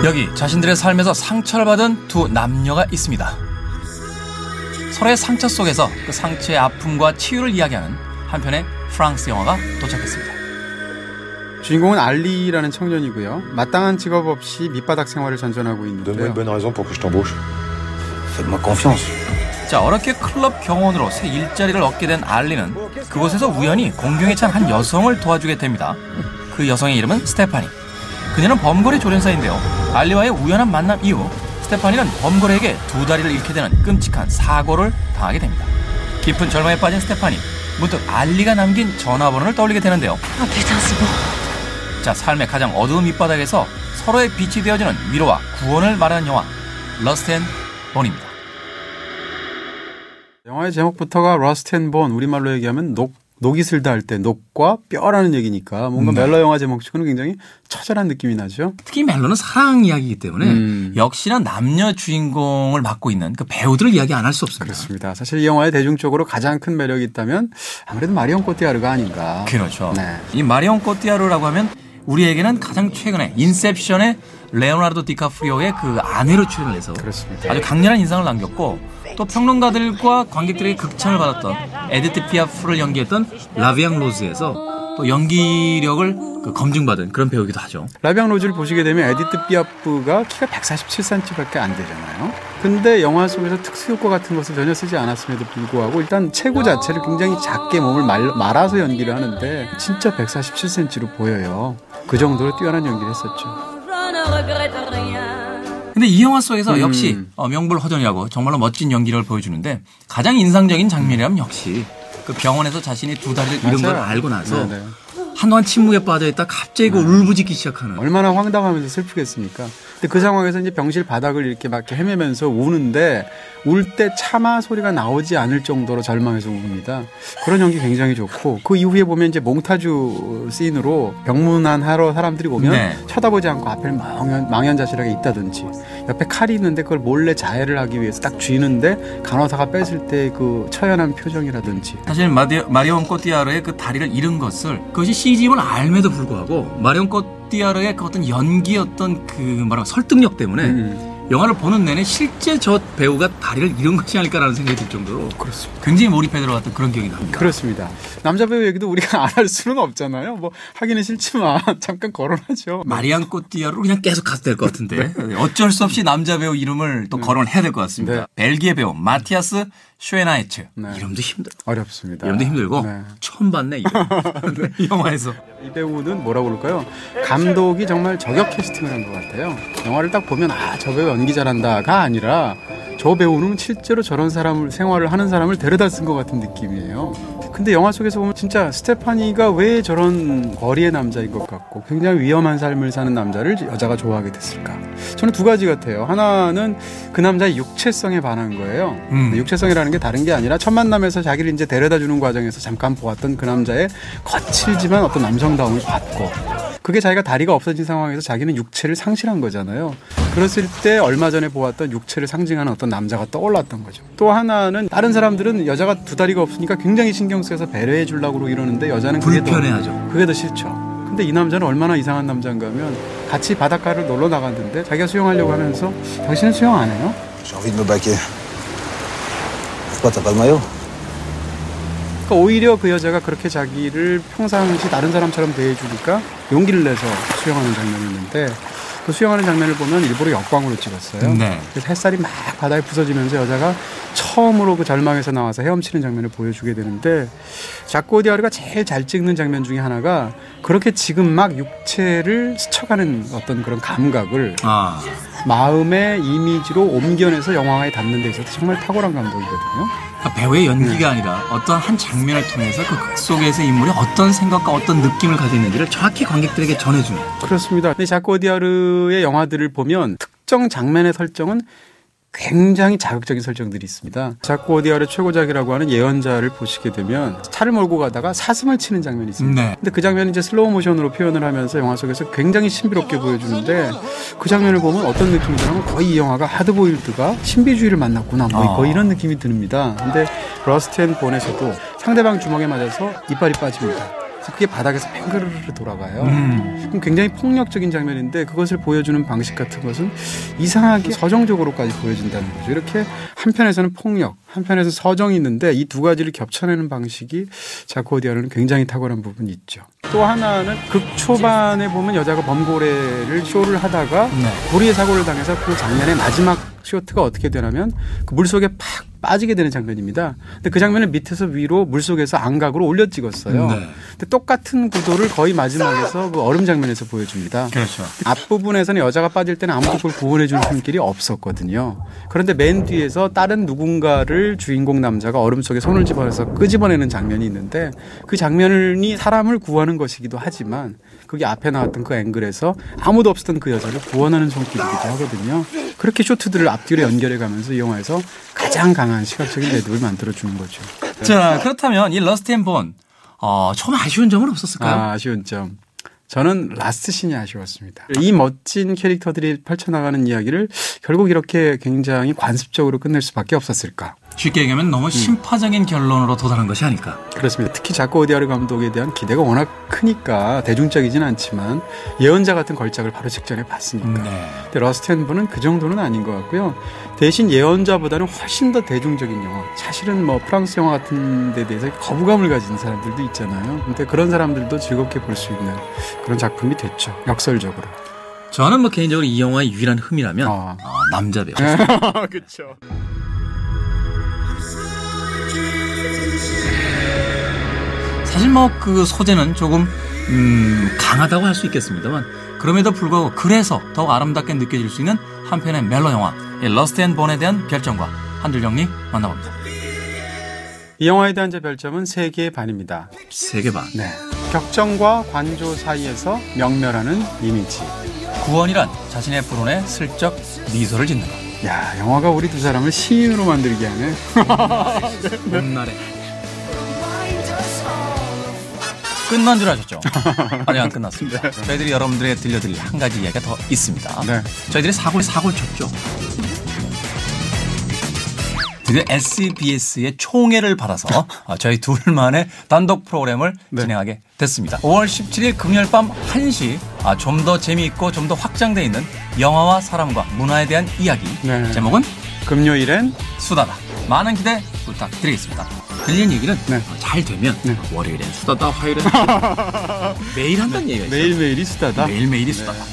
여기 자신들의 삶에서 상처를 받은 두 남녀가 있습니다. 서로의 상처 속에서 그 상처의 아픔과 치유를 이야기하는 한 편의 프랑스 영화가 도착했습니다. 주인공은 알리라는 청년이고요. 마땅한 직업 없이 밑바닥 생활을 전전하고 있는데요. 자, 어렵게 클럽 경원으로 새 일자리를 얻게 된 알리는 그곳에서 우연히 공경에 찬 한 여성을 도와주게 됩니다. 그 여성의 이름은 스테파니. 그녀는 범거래 조련사인데요. 알리와의 우연한 만남 이후 스테파니는 범거래에게 두 다리를 잃게 되는 끔찍한 사고를 당하게 됩니다. 깊은 절망에 빠진 스테파니, 문득 알리가 남긴 전화번호를 떠올리게 되는데요. 자, 삶의 가장 어두운 밑바닥에서 서로의 빛이 되어주는 위로와 구원을 말하는 영화 러스트 앤 본입니다. 영화의 제목부터가 러스트 앤 본, 우리말로 얘기하면 녹이 슬다 할 때 녹과 뼈라는 얘기니까 뭔가 멜로 영화 제목치고는 굉장히 처절한 느낌이 나죠. 특히 멜로는 사랑 이야기이기 때문에 역시나 남녀 주인공을 맡고 있는 그 배우들을 이야기 안 할 수 없습니다. 그렇습니다. 사실 이 영화의 대중적으로 가장 큰 매력이 있다면 아무래도 마리온 코티야르가 아닌가. 그렇죠. 네. 이 마리온 코티야르라고 하면 우리에게는 가장 최근에 인셉션의 레오나르도 디카프리오의 그 아내로 출연을 해서 그렇습니다. 아주 강렬한 인상을 남겼고, 또 평론가들과 관객들에게 극찬을 받았던 에디트 피아프를 연기했던 라비앙 로즈에서 또 연기력을 검증받은 그런 배우이기도 하죠. 라비앙 로즈를 보시게 되면 에디트 피아프가 키가 147cm밖에 안 되잖아요. 근데 영화 속에서 특수효과 같은 것을 전혀 쓰지 않았음에도 불구하고 일단 체구 자체를 굉장히 작게 몸을 말아서 연기를 하는데 진짜 147cm로 보여요. 그 정도로 뛰어난 연기를 했었죠. 근데 이 영화 속에서 역시 명불허전이라고 정말로 멋진 연기를 보여주는데, 가장 인상적인 장면이라면 역시 그 병원에서 자신이 두 다리를 잃은 걸 알고 나서 네네. 한동안 침묵에 빠져있다 갑자기 그 울부짖기 시작하는. 얼마나 황당하면서 슬프겠습니까? 근데 그 상황에서 이제 병실 바닥을 이렇게 막 헤매면서 우는데 울 때 차마 소리가 나오지 않을 정도로 절망해서 웁니다. 그런 연기 굉장히 좋고, 그 이후에 보면 이제 몽타주 씬으로 병문안하러 사람들이 오면 네. 쳐다보지 않고 앞에 망연자실하게 있다든지, 옆에 칼이 있는데 그걸 몰래 자해를 하기 위해서 딱 쥐는데 간호사가 뺐을 때 그 처연한 표정이라든지. 사실 마리온 코티야르의 그 다리를 잃은 것을, 그것이 CG임을 알매도 불구하고 마리온 코티야르의 그 어떤 연기였던 그 뭐랄까 설득력 때문에 영화를 보는 내내 실제 저 배우가 다리를 잃은 것이 아닐까라는 생각이 들 정도로 그렇습니다. 굉장히 몰입해 들어갔던 그런 기억이 납니다. 그렇습니다. 남자 배우 얘기도 우리가 안 할 수는 없잖아요. 뭐 하기는 싫지만 잠깐 거론하죠. 마리안 코티야르로 그냥 계속 가도 될 것 같은데 네. 어쩔 수 없이 남자 배우 이름을 또 거론을 해야 될 것 같습니다. 네. 벨기에 배우 마티아스 슈에나이츠. 네. 이름도 힘들어. 어렵습니다. 이름도 힘들고 네. 처음 봤네 이름. 네. 이 영화에서. 이 배우는 뭐라고 그럴까요? 감독이 정말 저격 캐스팅을 한 것 같아요. 영화를 딱 보면 저 배우 연기 잘한다가 아니라 저 배우는 실제로 저런 생활을 하는 사람을 데려다 쓴 것 같은 느낌이에요. 근데 영화 속에서 보면 진짜 스테파니가 왜 저런 거리의 남자인 것 같고 굉장히 위험한 삶을 사는 남자를 여자가 좋아하게 됐을까? 저는 두 가지 같아요. 하나는 그 남자의 육체성에 반한 거예요. 육체성이라는 게 다른 게 아니라 첫 만남에서 자기를 이제 데려다 주는 과정에서 잠깐 보았던 그 남자의 거칠지만 어떤 남성다움을 받고, 그게 자기가 다리가 없어진 상황에서 자기는 육체를 상실한 거잖아요. 그랬을 때 얼마 전에 보았던 육체를 상징하는 어떤 남자가 떠올랐던 거죠. 또 하나는 다른 사람들은 여자가 두 다리가 없으니까 굉장히 신경 쓰여서 배려해 주려고 이러는데 여자는 불편해하죠. 그게 더 싫죠. 근데 이 남자는 얼마나 이상한 남자인가 하면 같이 바닷가를 놀러 나갔는데 자기가 수영하려고 하면서 당신은 수영 안 해요? 그러니까 오히려 그 여자가 그렇게 자기를 평상시 다른 사람처럼 대해주니까 용기를 내서 수영하는 장면이었는데, 그 수영하는 장면을 보면 일부러 역광으로 찍었어요. 네. 그래서 햇살이 막 바다에 부서지면서 여자가 처음으로 그 절망에서 나와서 헤엄치는 장면을 보여주게 되는데, 자크 오디아르가 제일 잘 찍는 장면 중에 하나가 그렇게 지금 막 육체를 스쳐가는 어떤 그런 감각을 마음의 이미지로 옮겨내서 영화에 담는 데 있어서 정말 탁월한 감독이거든요. 그러니까 배우의 연기가 아니라 어떤 한 장면을 통해서 그 극 속에서 인물이 어떤 생각과 어떤 느낌을 가지고 있는지를 정확히 관객들에게 전해주는. 그렇습니다. 근데 자크 오디아르의 영화들을 보면 특정 장면의 설정은 굉장히 자극적인 설정들이 있습니다. 자크 오디아르의 최고작이라고 하는 예언자를 보시게 되면 차를 몰고 가다가 사슴을 치는 장면이 있습니다. 네. 근데 그 장면은 이제 슬로우 모션으로 표현을 하면서 영화 속에서 굉장히 신비롭게 보여주는데, 그 장면을 보면 어떤 느낌이 드냐면 거의 이 영화가 하드보일드가 신비주의를 만났구나 거의 이런 느낌이 듭니다. 근데 러스트 앤 본에서도 상대방 주먹에 맞아서 이빨이 빠집니다. 그래서 그게 바닥에서 팽그르르 돌아가요. 그럼 굉장히 폭력적인 장면인데 그것을 보여주는 방식 같은 것은 이상하게 서정적으로까지 보여진다는 거죠. 이렇게 한편에서는 폭력, 한편에서 서정이 있는데 이 두 가지를 겹쳐내는 방식이 자코 오디아르는 굉장히 탁월한 부분이 있죠. 또 하나는 극 초반에 보면 여자가 범고래를 쇼를 하다가 고리에 사고를 당해서 그 장면의 마지막 쇼트가 어떻게 되냐면 그 물속에 팍 빠지게 되는 장면입니다. 근데 그 장면을 밑에서 위로 물속에서 안각으로 올려 찍었어요. 근데 똑같은 구도를 거의 마지막에서 그 얼음 장면에서 보여줍니다. 그렇죠. 앞부분에서는 여자가 빠질 때는 아무도 그걸 구원해 줄 손길이 없었거든요. 그런데 맨 뒤에서 다른 누군가를 주인공 남자가 얼음 속에 손을 집어내서 끄집어내는 장면이 있는데 그 장면이 사람을 구하는 것이기도 하지만 그게 앞에 나왔던 그 앵글에서 아무도 없었던 그 여자를 구원하는 손길이기도 하거든요. 그렇게 쇼트들을 앞뒤로 연결해 가면서 이 영화에서 가장 강한 시각적인 매듭을 만들어주는 거죠. 자, 그렇다면 이 러스트 앤 본 처음 아쉬운 점은 없었을까요? 아쉬운 점. 저는 라스트 씬이 아쉬웠습니다. 이 멋진 캐릭터들이 펼쳐나가는 이야기를 결국 이렇게 굉장히 관습적으로 끝낼 수밖에 없었을까. 쉽게 얘기하면 너무 심파적인 결론으로 도달한 것이 아닐까. 그렇습니다. 특히 자코 오디아르 감독에 대한 기대가 워낙 크니까 대중적이진 않지만 예언자 같은 걸작을 바로 직전에 봤으니까. 근데 러스트 앤 본은 그 정도는 아닌 것 같고요. 대신 예언자보다는 훨씬 더 대중적인 영화. 사실은 뭐 프랑스 영화 같은 데 대해서 거부감을 가진 사람들도 있잖아요. 근데 그런 사람들도 즐겁게 볼 수 있는 그런 작품이 됐죠. 역설적으로. 저는 뭐 개인적으로 이 영화의 유일한 흠이라면 남자 배우. 그렇죠. 사실 뭐 그 소재는 조금 강하다고 할 수 있겠습니다만 그럼에도 불구하고 그래서 더욱 아름답게 느껴질 수 있는 한편의 멜로 영화 러스트 앤 본에 대한 별점과 한 줄 정리 만나봅니다. 이 영화에 대한 제 별점은 3개 반입니다. 3개 반. 네. 격정과 관조 사이에서 명멸하는 이미지. 구원이란 자신의 불운에 슬쩍 미소를 짓는 것. 야, 영화가 우리 두 사람을 시인으로 만들게 하네. 봄날에. 끝난 줄 아셨죠? 아직 안 끝났습니다. 저희들이 여러분들에게 들려드릴 한 가지 이야기가 더 있습니다. 네. 저희들이 사골 쳤죠. 드디어 SBS의 총애를 받아서 저희 둘만의 단독 프로그램을 진행하게 됐습니다. 5월 17일 금요일 밤 1시 좀 더 재미있고 좀 더 확장되어 있는 영화와 사람과 문화에 대한 이야기. 제목은 금요일엔 수다다. 많은 기대 부탁드리겠습니다. 들리는 얘기는 잘 되면 월요일엔 수다다, 화요일엔 매일 한다는 얘기가 있어요. 매일매일이 수다다. 매일매일이 수다다.